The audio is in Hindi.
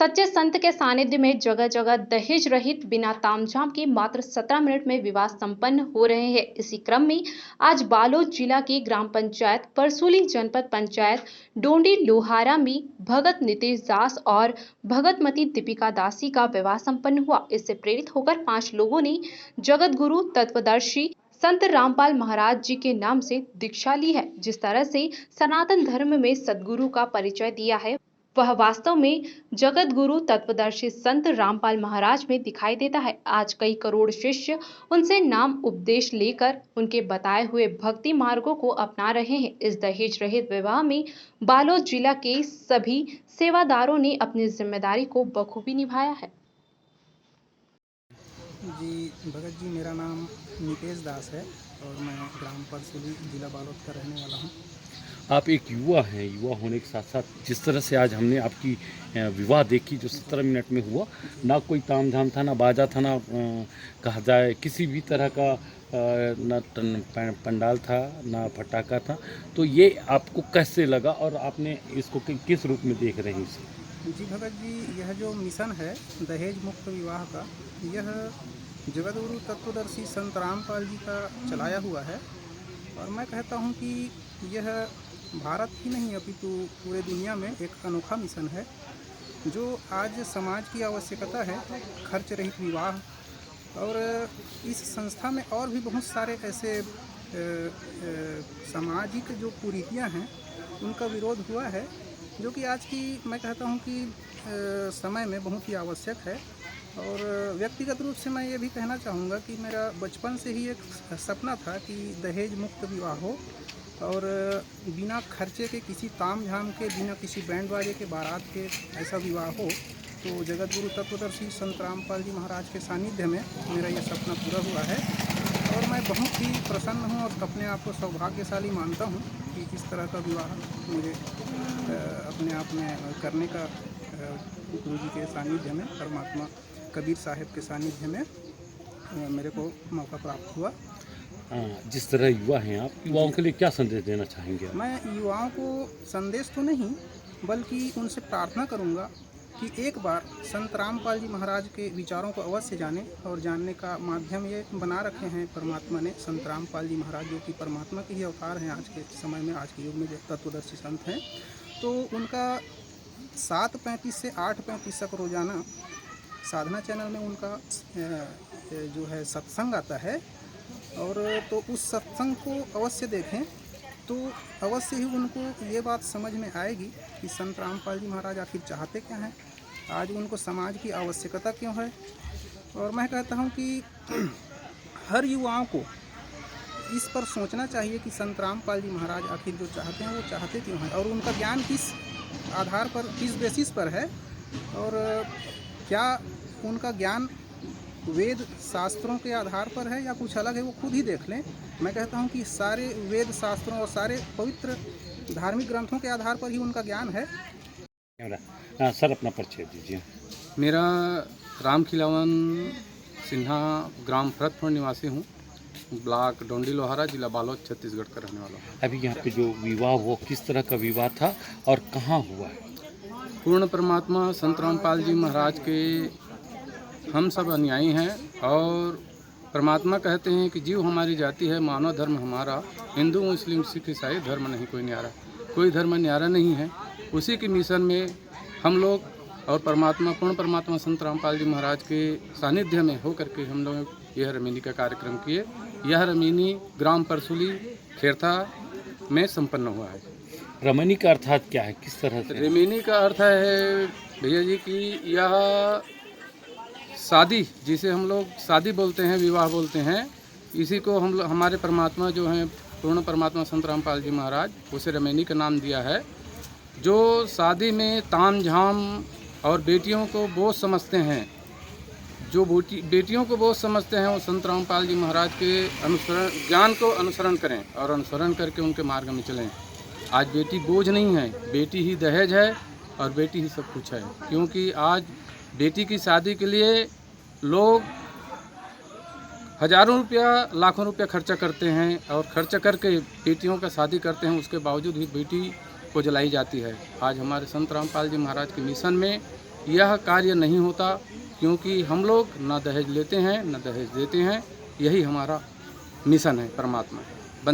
सच्चे संत के सानिध्य में जगह जगह दहेज रहित बिना तामझाम के मात्र 17 मिनट में विवाह संपन्न हो रहे हैं। इसी क्रम में आज बालोद जिला की ग्राम पंचायत परसूली जनपद पंचायत डोंडी लोहारा में भगत नितेश दास और भगतमती दीपिका दासी का विवाह संपन्न हुआ। इससे प्रेरित होकर 5 लोगों ने जगत गुरु तत्वदर्शी संत रामपाल महाराज जी के नाम से दीक्षा ली है। जिस तरह से सनातन धर्म में सदगुरु का परिचय दिया है, वह वास्तव में जगत गुरु तत्वदर्शी संत रामपाल महाराज में दिखाई देता है। आज कई करोड़ शिष्य उनसे नाम उपदेश लेकर उनके बताए हुए भक्ति मार्गों को अपना रहे हैं। इस दहेज रहित विवाह में बालोद जिला के सभी सेवादारों ने अपनी जिम्मेदारी को बखूबी निभाया है। जी भगत जी, मेरा नाम नितेश दास है और मैं ग्राम परसूली जिला बालोद का रहने वाला हूँ। आप एक युवा हैं, युवा होने के साथ साथ जिस तरह से आज हमने आपकी विवाह देखी जो 17 मिनट में हुआ, ना कोई तामझाम था, ना बाजा था, ना कहा जाए किसी भी तरह का ना पंडाल था, ना पटाखा था, तो ये आपको कैसे लगा और आपने इसको किस रूप में देख रहे हैं इसे? जी भगत जी, यह जो मिशन है दहेज मुक्त विवाह का, यह जगत गुरु तत्वदर्शी संत रामपाल जी का चलाया हुआ है और मैं कहता हूँ कि यह भारत ही नहीं अपितु पूरे दुनिया में एक अनोखा मिशन है जो आज समाज की आवश्यकता है, खर्च रहित विवाह। और इस संस्था में और भी बहुत सारे ऐसे सामाजिक जो कुरीतियाँ हैं उनका विरोध हुआ है, जो कि आज की मैं कहता हूँ कि समय में बहुत ही आवश्यक है। और व्यक्तिगत रूप से मैं ये भी कहना चाहूँगा कि मेरा बचपन से ही एक सपना था कि दहेज मुक्त विवाह हो और बिना खर्चे के, किसी तामझाम के, बिना किसी बैंड बाजे के, बारात के ऐसा विवाह हो। तो जगत गुरु तत्वदर्शी संत रामपाल जी महाराज के सानिध्य में मेरा ये सपना पूरा हुआ है और मैं बहुत ही प्रसन्न हूँ और अपने आप को सौभाग्यशाली मानता हूँ कि इस तरह का विवाह मुझे अपने आप में करने का गुरु जी के सानिध्य में, परमात्मा कबीर साहिब के सानिध्य में मेरे को मौका प्राप्त हुआ। जिस तरह युवा हैं आप, युवाओं के लिए क्या संदेश देना चाहेंगे? मैं युवाओं को संदेश तो नहीं बल्कि उनसे प्रार्थना करूंगा कि एक बार संत रामपाल जी महाराज के विचारों को अवश्य जानें और जानने का माध्यम ये बना रखे हैं परमात्मा ने। संत रामपाल जी महाराज जो कि परमात्मा के ही अवतार हैं आज के समय में, आज के युग में जो तत्वदर्शी संत हैं, तो उनका 7:35 से 8:35 तक रोज़ाना साधना चैनल में उनका जो है सत्संग आता है और तो उस सत्संग को अवश्य देखें तो अवश्य ही उनको ये बात समझ में आएगी कि संत रामपाल जी महाराज आखिर चाहते क्या हैं, आज उनको समाज की आवश्यकता क्यों है। और मैं कहता हूँ कि हर युवाओं को इस पर सोचना चाहिए कि संत रामपाल जी महाराज आखिर जो चाहते हैं वो चाहते क्यों हैं और उनका ज्ञान किस आधार पर, किस बेसिस पर है और क्या उनका ज्ञान वेद शास्त्रों के आधार पर है या कुछ अलग है, वो खुद ही देख लें। मैं कहता हूँ कि सारे वेद शास्त्रों और सारे पवित्र धार्मिक ग्रंथों के आधार पर ही उनका ज्ञान है। सर, अपना परिचय दीजिए। मेरा राम खिलावन सिन्हा, ग्राम भरतपुर निवासी हूँ, ब्लॉक डोंडी लोहारा, जिला बालोद, छत्तीसगढ़ का रहने वाला हूँ। अभी यहाँ पे जो विवाह वो किस तरह का विवाह था और कहाँ हुआ है? पूर्ण परमात्मा संत रामपाल जी महाराज के हम सब अनुयायी हैं और परमात्मा कहते हैं कि जीव हमारी जाति है, मानव धर्म हमारा, हिंदू मुस्लिम सिख ईसाई धर्म नहीं कोई न्यारा, कोई धर्म न्यारा नहीं है। उसी के मिशन में हम लोग और परमात्मा, पूर्ण परमात्मा संत रामपाल जी महाराज के सानिध्य में हो करके हम लोग यह रमीनी का कार्यक्रम किए। यह रमीनी ग्राम परसूली खेरथा में संपन्न हुआ है। रमणी का अर्थात क्या है, किस तरह से? रमीनी का अर्थ है भैया जी कि यह शादी, जिसे हम लोग शादी बोलते हैं, विवाह बोलते हैं, इसी को हम लोग, हमारे परमात्मा जो हैं पूर्ण परमात्मा संत रामपाल जी महाराज, उसे रमैनी का नाम दिया है। जो शादी में तामझाम और बेटियों को बोझ समझते हैं, जो बेटियों को बोझ समझते हैं, वो संत रामपाल जी महाराज के अनुसरण, ज्ञान को अनुसरण करें और अनुसरण करके उनके मार्ग में चलें। आज बेटी बोझ नहीं है, बेटी ही दहेज है और बेटी ही सब कुछ है। क्योंकि आज बेटी की शादी के लिए लोग हज़ारों रुपया, लाखों रुपया खर्चा करते हैं और खर्चा करके बेटियों का शादी करते हैं, उसके बावजूद भी बेटी को जलाई जाती है। आज हमारे संत रामपाल जी महाराज के मिशन में यह कार्य नहीं होता, क्योंकि हम लोग न दहेज लेते हैं न दहेज देते हैं। यही हमारा मिशन है परमात्मा का।